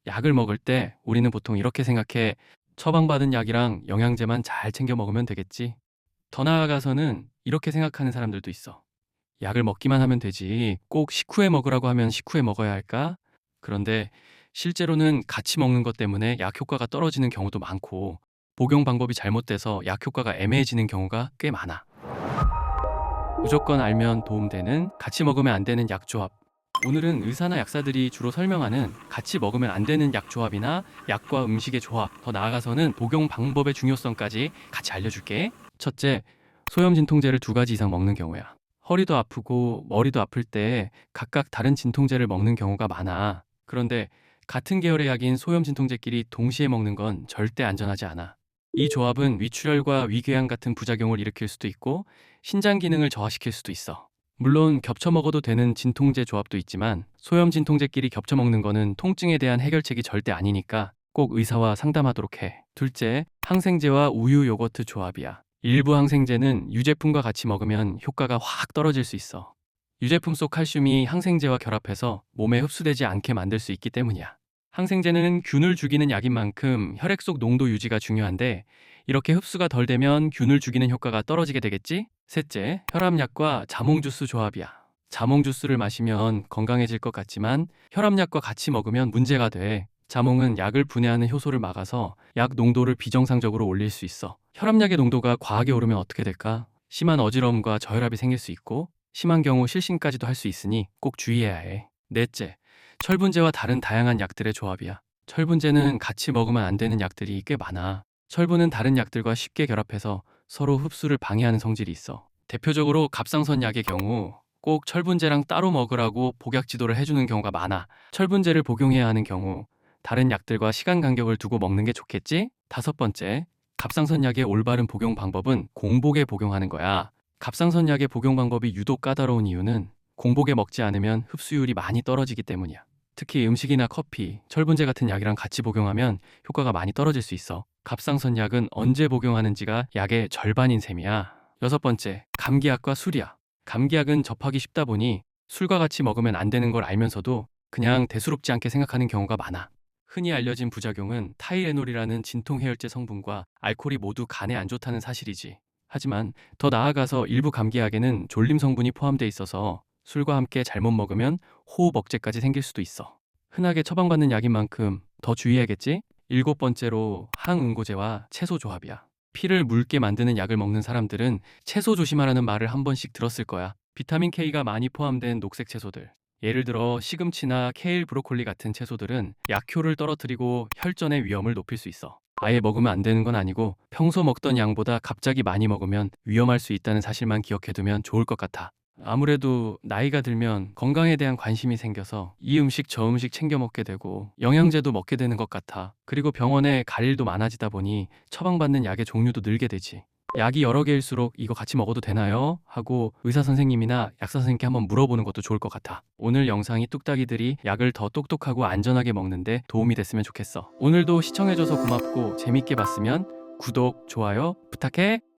약을 먹을 때 우리는 보통 이렇게 생각해. 처방받은 약이랑 영양제만 잘 챙겨 먹으면 되겠지. 더 나아가서는 이렇게 생각하는 사람들도 있어. 약을 먹기만 하면 되지. 꼭 식후에 먹으라고 하면 식후에 먹어야 할까? 그런데 실제로는 같이 먹는 것 때문에 약 효과가 떨어지는 경우도 많고, 복용 방법이 잘못돼서 약 효과가 애매해지는 경우가 꽤 많아. 무조건 알면 도움되는 같이 먹으면 안 되는 약 조합. 오늘은 의사나 약사들이 주로 설명하는 같이 먹으면 안 되는 약 조합이나 약과 음식의 조합, 더 나아가서는 복용 방법의 중요성까지 같이 알려줄게. 첫째, 소염 진통제를 2가지 이상 먹는 경우야. 허리도 아프고 머리도 아플 때 각각 다른 진통제를 먹는 경우가 많아. 그런데 같은 계열의 약인 소염 진통제끼리 동시에 먹는 건 절대 안전하지 않아. 이 조합은 위출혈과 위궤양 같은 부작용을 일으킬 수도 있고 신장 기능을 저하시킬 수도 있어. 물론 겹쳐 먹어도 되는 진통제 조합도 있지만 소염 진통제끼리 겹쳐 먹는 거는 통증에 대한 해결책이 절대 아니니까 꼭 의사와 상담하도록 해. 둘째, 항생제와 우유 요거트 조합이야. 일부 항생제는 유제품과 같이 먹으면 효과가 확 떨어질 수 있어. 유제품 속 칼슘이 항생제와 결합해서 몸에 흡수되지 않게 만들 수 있기 때문이야. 항생제는 균을 죽이는 약인 만큼 혈액 속 농도 유지가 중요한데, 이렇게 흡수가 덜 되면 균을 죽이는 효과가 떨어지게 되겠지? 셋째, 혈압약과 자몽 주스 조합이야. 자몽 주스를 마시면 건강해질 것 같지만 혈압약과 같이 먹으면 문제가 돼. 자몽은 약을 분해하는 효소를 막아서 약 농도를 비정상적으로 올릴 수 있어. 혈압약의 농도가 과하게 오르면 어떻게 될까? 심한 어지러움과 저혈압이 생길 수 있고, 심한 경우 실신까지도 할 수 있으니 꼭 주의해야 해. 넷째, 철분제와 다른 다양한 약들의 조합이야. 철분제는 같이 먹으면 안 되는 약들이 꽤 많아. 철분은 다른 약들과 쉽게 결합해서 서로 흡수를 방해하는 성질이 있어. 대표적으로 갑상선 약의 경우 꼭 철분제랑 따로 먹으라고 복약 지도를 해주는 경우가 많아. 철분제를 복용해야 하는 경우 다른 약들과 시간 간격을 두고 먹는 게 좋겠지? 다섯 번째, 갑상선 약의 올바른 복용 방법은 공복에 복용하는 거야. 갑상선 약의 복용 방법이 유독 까다로운 이유는 공복에 먹지 않으면 흡수율이 많이 떨어지기 때문이야. 특히 음식이나 커피, 철분제 같은 약이랑 같이 복용하면 효과가 많이 떨어질 수 있어. 갑상선 약은 언제 복용하는지가 약의 절반인 셈이야. 여섯 번째, 감기약과 술이야. 감기약은 접하기 쉽다 보니 술과 같이 먹으면 안 되는 걸 알면서도 그냥 대수롭지 않게 생각하는 경우가 많아. 흔히 알려진 부작용은 타이레놀이라는 진통해열제 성분과 알코올이 모두 간에 안 좋다는 사실이지. 하지만 더 나아가서 일부 감기약에는 졸림 성분이 포함되어 있어서 술과 함께 잘못 먹으면 호흡 억제까지 생길 수도 있어. 흔하게 처방받는 약인 만큼 더 주의해야겠지? 일곱 번째로 항응고제와 채소 조합이야. 피를 묽게 만드는 약을 먹는 사람들은 채소 조심하라는 말을 한 번씩 들었을 거야. 비타민 K가 많이 포함된 녹색 채소들. 예를 들어 시금치나 케일, 브로콜리 같은 채소들은 약효를 떨어뜨리고 혈전의 위험을 높일 수 있어. 아예 먹으면 안 되는 건 아니고 평소 먹던 양보다 갑자기 많이 먹으면 위험할 수 있다는 사실만 기억해두면 좋을 것 같아. 아무래도 나이가 들면 건강에 대한 관심이 생겨서 이 음식 저 음식 챙겨 먹게 되고 영양제도 먹게 되는 것 같아. 그리고 병원에 갈 일도 많아지다 보니 처방받는 약의 종류도 늘게 되지. 약이 여러 개일수록 이거 같이 먹어도 되나요? 하고 의사 선생님이나 약사 선생님께 한번 물어보는 것도 좋을 것 같아. 오늘 영상이 뚝딱이들이 약을 더 똑똑하고 안전하게 먹는데 도움이 됐으면 좋겠어. 오늘도 시청해줘서 고맙고 재밌게 봤으면 구독, 좋아요 부탁해.